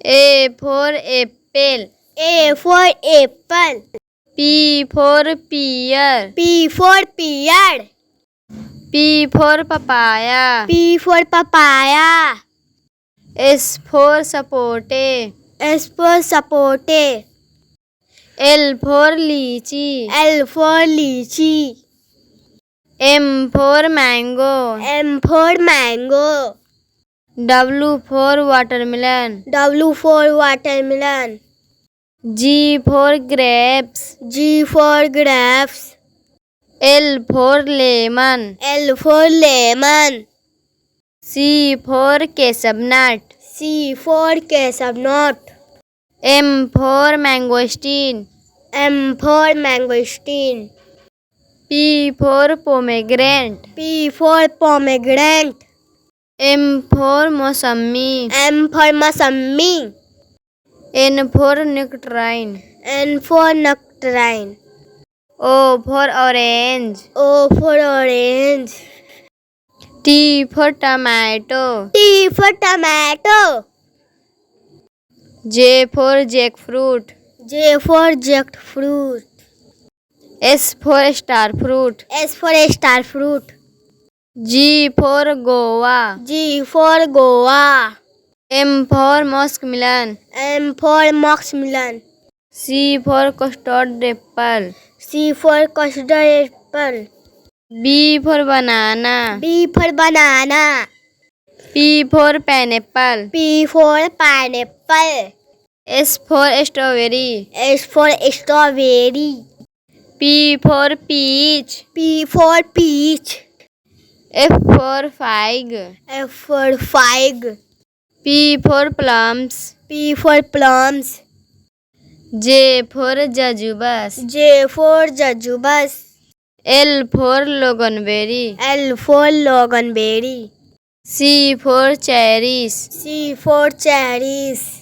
A for apple. A for apple. P for pear. P for pear. P for papaya. P for papaya. S for sapote. S for sapote. L for lychee. L for lychee. M for mango. M for mango. W for watermelon. W for watermelon. G for grapes. G for grapes. L for lemon. L for lemon. C for kesab nut. C for kesab nut. M for mangosteen. M for mangosteen. P for pomegranate. P for pomegranate. M for mosami. M for mosambi. N for nectarine. N for nectarine. O for orange. O for orange. T for tomato. T for tomato. J for jackfruit. J for jackfruit. S for star fruit. S for star fruit. G for guava. G for guava. M for muskmelon. M for muskmelon. C for custard apple. C for custard apple. B for banana. B for banana. P for pineapple. P for pineapple. S for strawberry. S for strawberry. P for peach. P for peach. F for fig. F for fig. P for plums. P for plums. J for jujubas. J for jujubas. L for loganberry. L for loganberry. C for cherries. C for cherries.